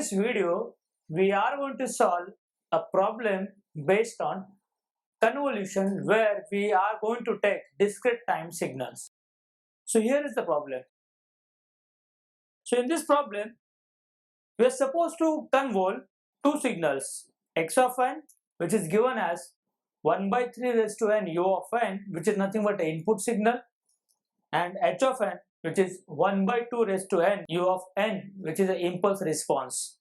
this video, we are going to solve a problem based on convolution where we are going to take discrete time signals. So here is the problem. So in this problem, we are supposed to convolve two signals, x of n, which is given as 1 by 3 raised to n u of n, which is nothing but an input signal, and h of n, which is 1 by 2 raised to n u of n, which is an impulse response.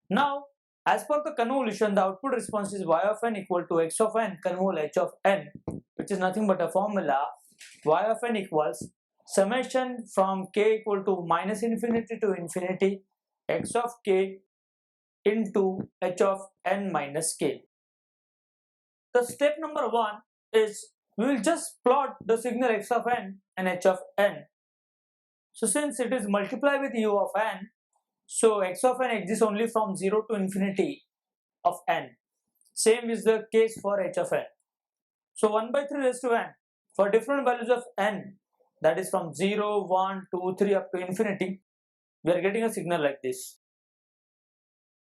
Now, as per the convolution, the output response is y of n equal to x of n convol h of n, which is nothing but a formula. Y of n equals summation from k equal to minus infinity to infinity x of k into h of n minus k. The step number 1 is we will just plot the signal x of n and h of n. So since it is multiplied with u of n, so x of n exists only from 0 to infinity of n. Same is the case for h of n. So 1 by 3 raised to n for different values of n, that is from 0, 1, 2, 3 up to infinity, we are getting a signal like this.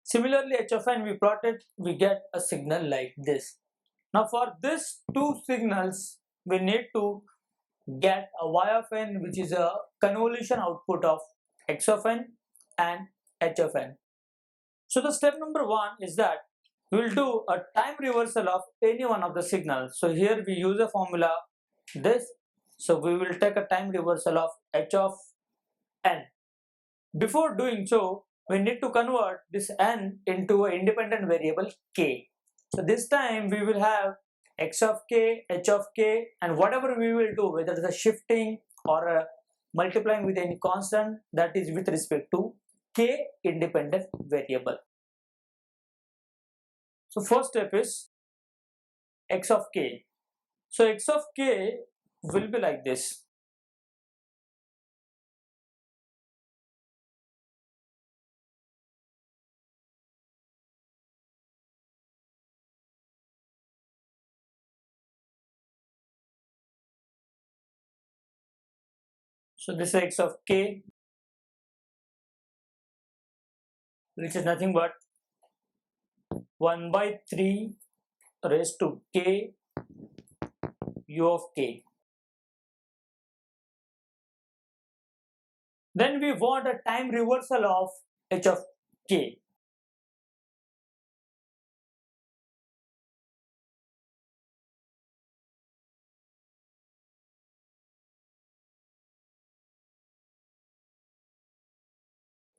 Similarly, h of n we plotted, we get a signal like this. Now for these two signals, we need to get a y of n, which is a convolution output of x of n and h of n. So the step number 1 is that we will do a time reversal of any one of the signals. So here we use a formula this. So we will take a time reversal of h of n. Before doing so, we need to convert this n into an independent variable k. So this time we will have x of k, h of k, and whatever we will do, whether it's a shifting or a multiplying with any constant, that is with respect to k independent variable. So first step is x of k. So x of k will be like this. So this is x of k, which is nothing but 1 by 3 raised to k u of k. Then we want a time reversal of h of k.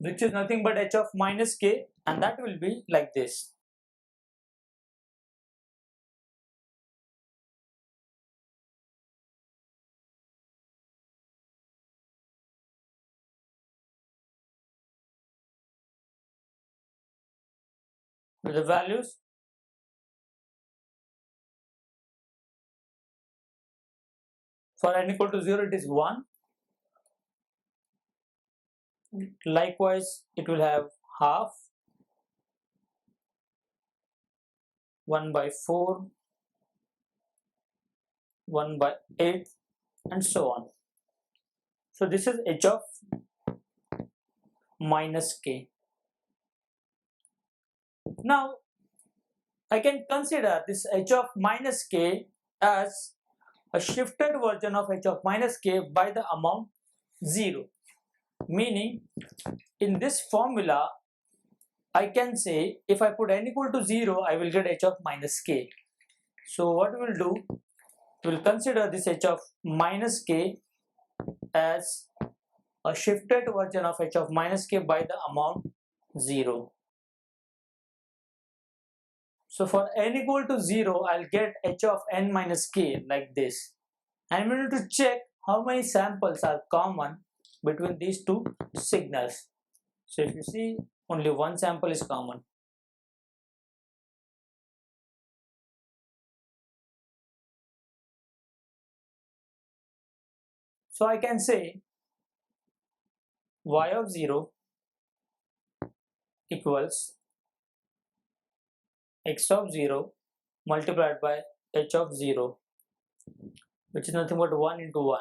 Which is nothing but h of minus k, and that will be like this. With the values for n equal to 0, it is 1. Likewise, it will have half, 1 by 4, 1 by 8, and so on. So this is h of minus k. Now I can consider this h of minus k as a shifted version of h of minus k by the amount 0. Meaning, in this formula, I can say if I put n equal to 0, I will get h of minus k. So what we will do, we will consider this h of minus k as a shifted version of h of minus k by the amount 0. So for n equal to 0, I'll get h of n minus k like this. I'm going to check how many samples are common between these two signals. So if you see, only one sample is common. So I can say y of 0 equals x of 0 multiplied by h of 0, which is nothing but 1 into 1.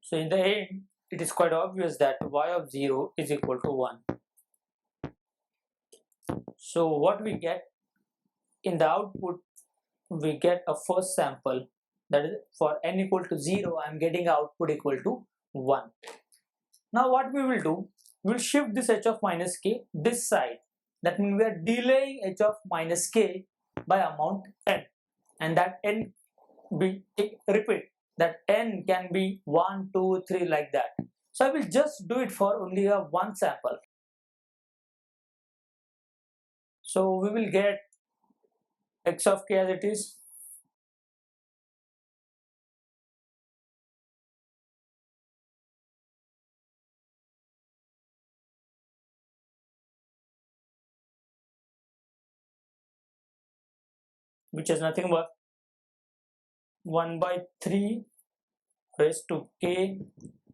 So in the end, it is quite obvious that y of 0 is equal to 1. So what we get in the output, we get a first sample, that is for n equal to 0 I am getting output equal to 1. Now what we will do, we will shift this h of minus k this side. That means we are delaying h of minus k by amount n, and that n be, repeat, that n can be 1, 2, 3 like that. So I will just do it for only a one sample. So we will get x of k as it is, which is nothing but 1 by 3 raised to k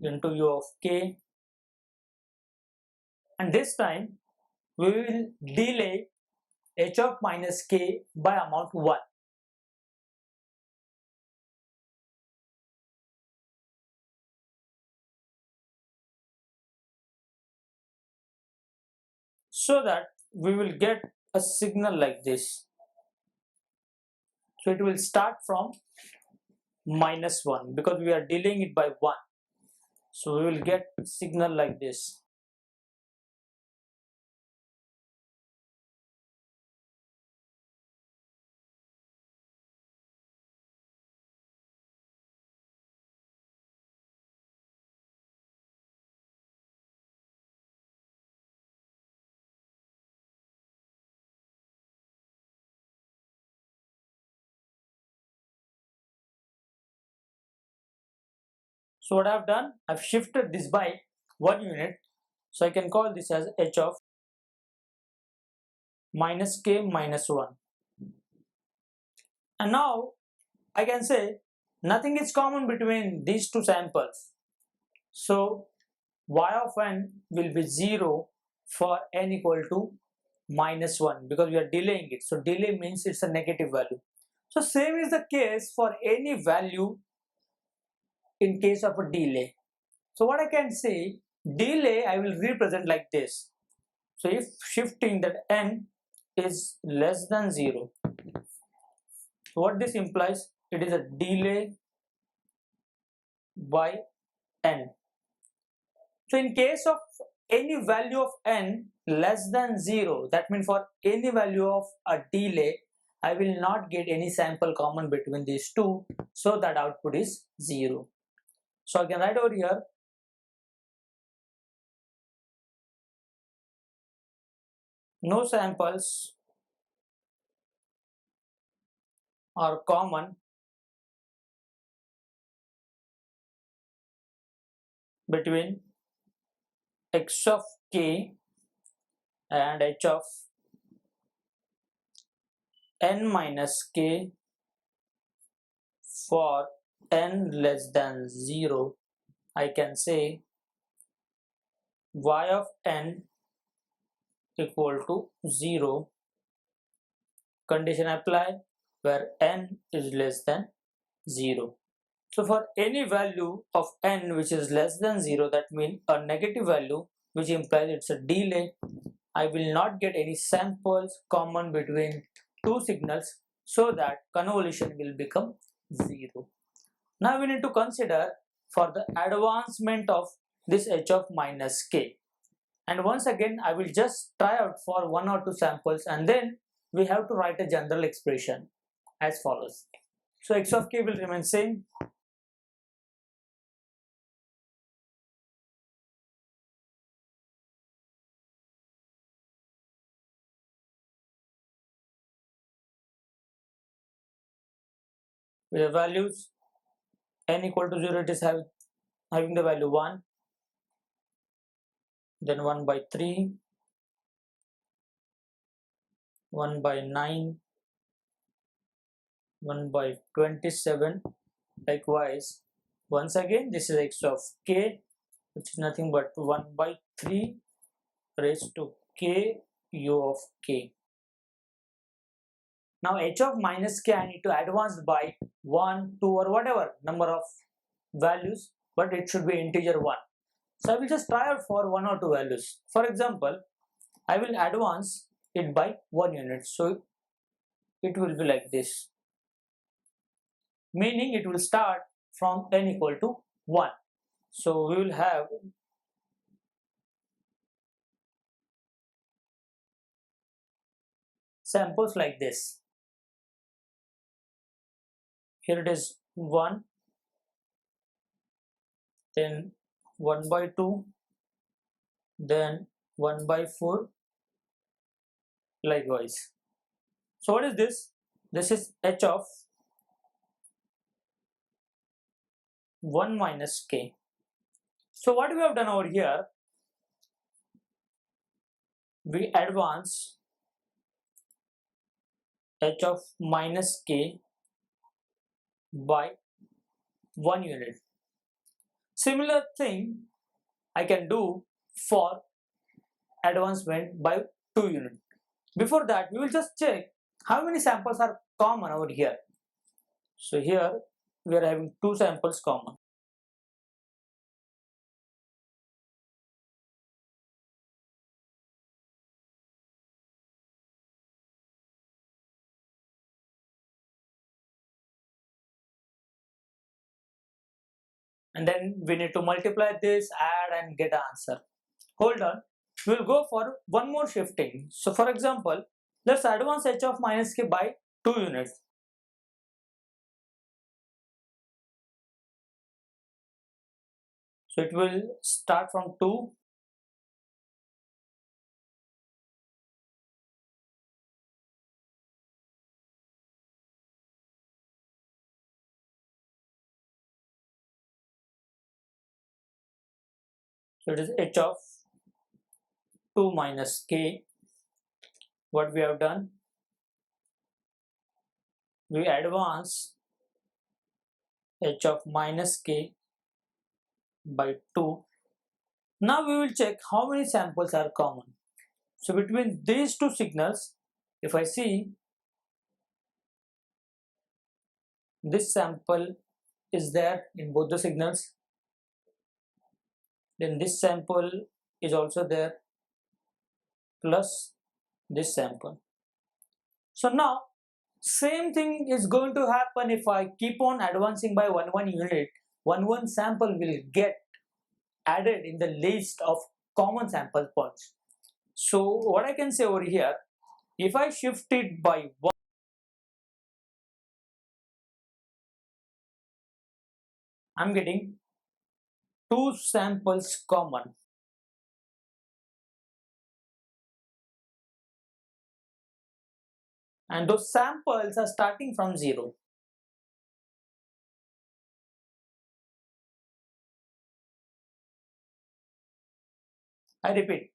into u of k, and this time we will delay h of minus k by amount 1. So that we will get a signal like this. So it will start from -1 because we are delaying it by 1. So we will get signal like this. So what I have done, I have shifted this by 1 unit. So I can call this as h of minus k minus 1. And now I can say nothing is common between these two samples. So y of n will be 0 for n equal to -1 because we are delaying it. So delay means it's a negative value. So same is the case for any value in case of a delay. So what I can say, delay I will represent like this. So if shifting that n is less than 0, so what this implies, it is a delay by n. So in case of any value of n less than 0, that means for any value of a delay, I will not get any sample common between these two, so that output is 0. So I can write over here no samples are common between x of k and h of n minus k for n less than 0. I can say y of n equal to 0, condition apply where n is less than 0. So for any value of n which is less than 0, that means a negative value, which implies it's a delay, I will not get any samples common between two signals, so that convolution will become 0. Now we need to consider for the advancement of this h of minus k. And once again I will just try out for 1 or 2 samples, and then we have to write a general expression as follows. So x of k will remain same. With the values n equal to 0, it is having the value 1, then 1 by 3, 1 by 9, 1 by 27. Likewise, once again this is x of k, which is nothing but 1 by 3 raised to k u of k. Now h of minus k I need to advance by 1, 2 or whatever number of values, but it should be integer 1. So I will just try out for 1 or 2 values. For example, I will advance it by 1 unit. So it will be like this, meaning it will start from n equal to 1. So we will have samples like this. Here it is 1, then 1 by 2, then 1 by 4, likewise. So what is this? This is h of 1 minus k. So what we have done over here, we advance h of minus k by 1 unit. Similar thing I can do for advancement by 2 units. Before that, we will just check how many samples are common over here. So here we are having 2 samples common. And then we need to multiply this, add and get an answer. Hold on, we'll go for one more shifting. So for example, let's advance h of minus k by 2 units. So it will start from 2, so it is h of 2 minus k. What we have done, we advance h of minus k by 2. Now we will check how many samples are common. So between these two signals, if I see, this sample is there in both the signals, then this sample is also there, plus this sample. So now same thing is going to happen if I keep on advancing by 1 unit. 1 sample will get added in the list of common sample points. So what I can say over here, if I shift it by 1, I'm getting 2 samples common. And those samples are starting from 0. I repeat,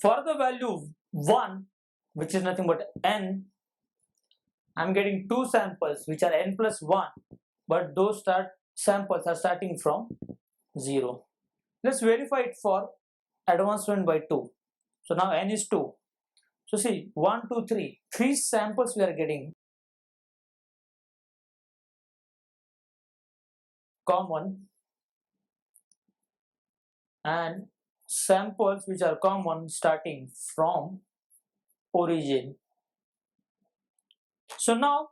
for the value 1, which is nothing but n, I'm getting 2 samples which are n plus 1, but those samples are starting from 0. Let's verify it for advancement by 2. So now n is 2. So see, 1, 2, 3. 3 samples we are getting common, and samples which are common starting from origin. So now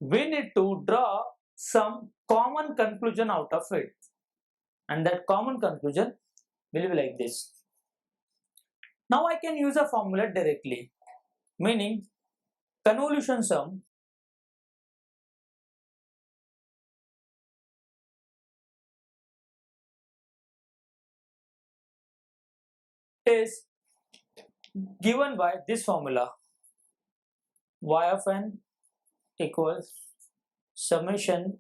we need to draw some common conclusion out of it, and that common conclusion will be like this. Now I can use a formula directly, meaning convolution sum is given by this formula: y of n equals summation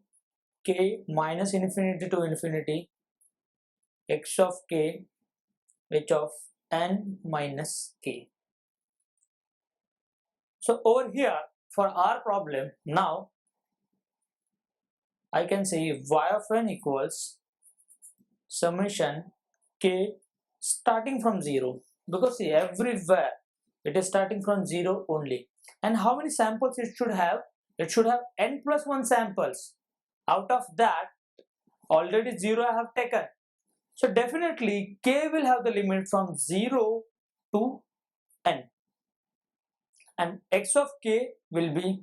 k minus infinity to infinity x of k h of n minus k. So over here for our problem, now I can say y of n equals summation k starting from 0, because see, everywhere it is starting from 0 only. And how many samples it should have? It should have n plus 1 samples. Out of that, already 0 I have taken. So definitely k will have the limit from 0 to n. and x of k will be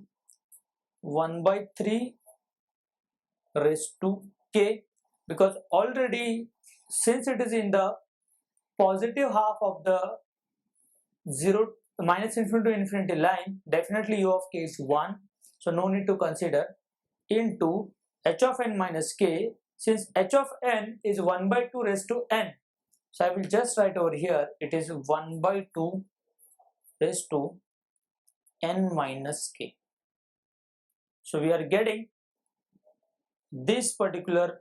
1 by 3 raised to k, because already since it is in the positive half of the 0 minus infinity to infinity line, definitely u of k is 1, so no need to consider, into h of n minus k, since h of n is 1 by 2 raised to n. So I will just write over here, it is 1 by 2 raised to n minus k. So we are getting this particular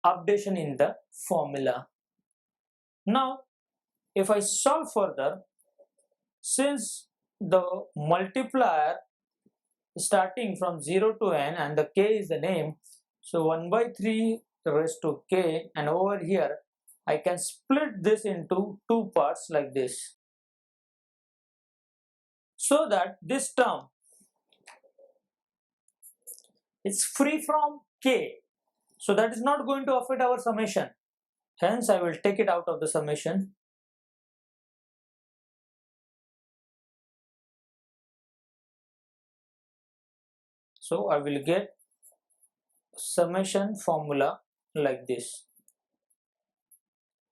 updation in the formula. Now if I solve further, since the multiplier starting from 0 to n and the k is the name, so 1 by 3 raised to k, and over here I can split this into two parts like this, so that this term is free from k, so that is not going to affect our summation, hence I will take it out of the summation. So I will get summation formula like this,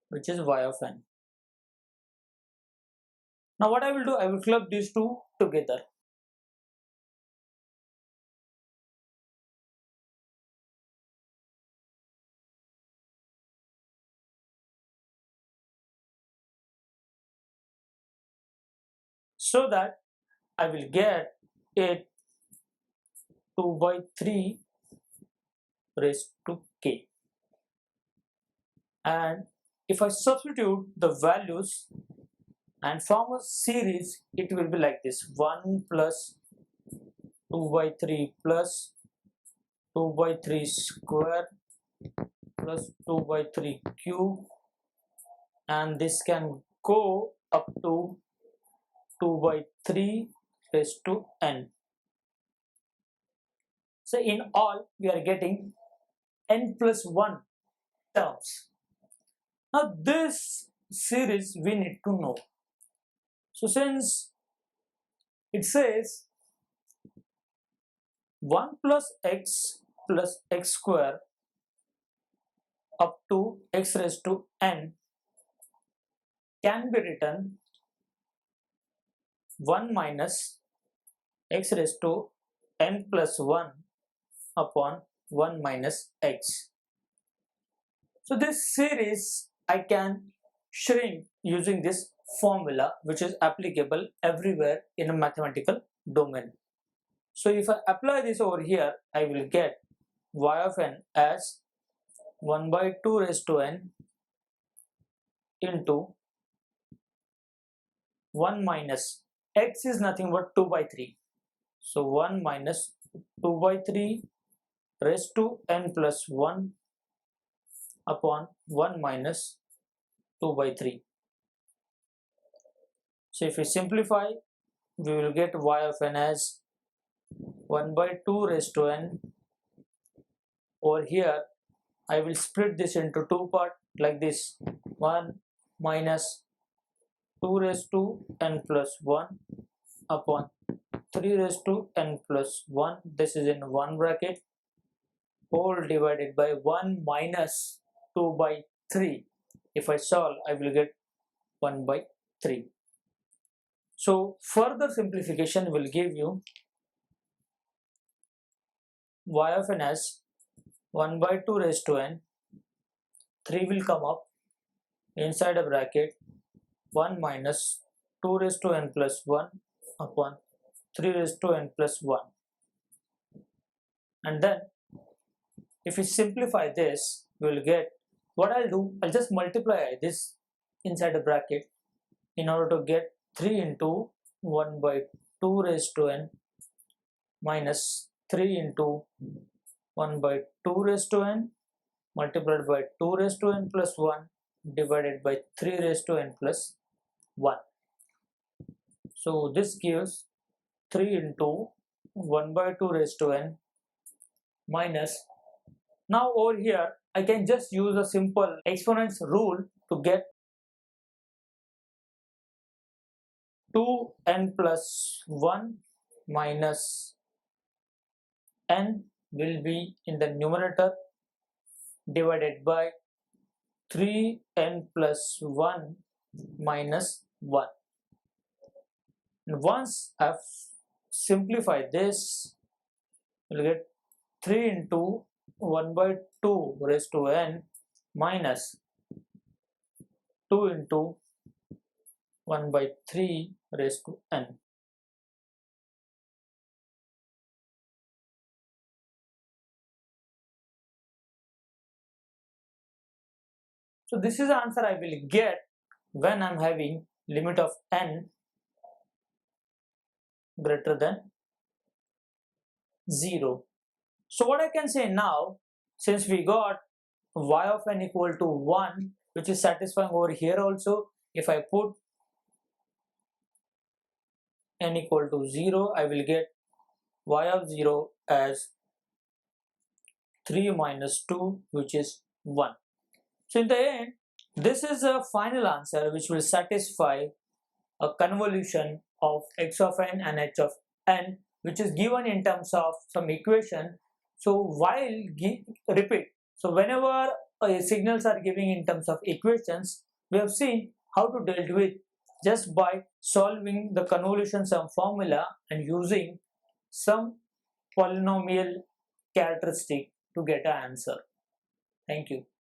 which is y of n. Now what I will do, I will club these two together. So that I will get it 2 by 3 raised to k. And if I substitute the values and form a series, it will be like this: 1 plus 2 by 3 plus 2 by 3 square plus 2 by 3 cube, and this can go up to 2 by 3 raised to n. So in all we are getting n plus 1 terms. Now this series we need to know. So since it says 1 plus x square up to x raised to n can be written 1 minus x raised to n plus 1 upon 1 minus x. So this series I can shrink using this formula, which is applicable everywhere in a mathematical domain. So if I apply this over here, I will get y of n as 1 by 2 raised to n into 1 minus x is nothing but 2 by 3. So 1 minus 2 by 3 raised to n plus 1 upon 1 minus 2 by 3. So if we simplify, we will get y of n as 1 by 2 raised to n. Over here I will split this into two parts like this: 1 minus 2 raised to n plus 1 upon 3 raised to n plus 1, this is in one bracket, whole divided by 1 minus 2 by 3. If I solve, I will get 1 by 3. So further simplification will give you y of n as 1 by 2 raised to n, 3 will come up inside a bracket, 1 minus 2 raised to n plus 1 upon 3 raised to n plus 1. And then if we simplify this, we will get, what I'll do, I'll just multiply this inside a bracket in order to get 3 into 1 by 2 raised to n minus 3 into 1 by 2 raised to n multiplied by 2 raised to n plus 1 divided by 3 raised to n plus 1. So this gives 3 into 1 by 2 raised to n minus, now over here I can just use a simple exponents rule to get 2n plus 1 minus n will be in the numerator divided by 3n plus 1 minus 1. And once I've simplified this, we'll get 3 into 1 by 2 raised to n minus 2 into 1 by 3 raised to n. So this is the answer I will get when I'm having limit of n greater than 0. So what I can say now, since we got y of n equal to 1, which is satisfying over here also, if I put n equal to 0, I will get y of 0 as 3 minus 2, which is 1. So in the end, this is a final answer which will satisfy a convolution of x of n and h of n, which is given in terms of some equation. So while repeat, so whenever signals are giving in terms of equations, we have seen how to deal with just by solving the convolution sum formula and using some polynomial characteristic to get an answer. Thank you.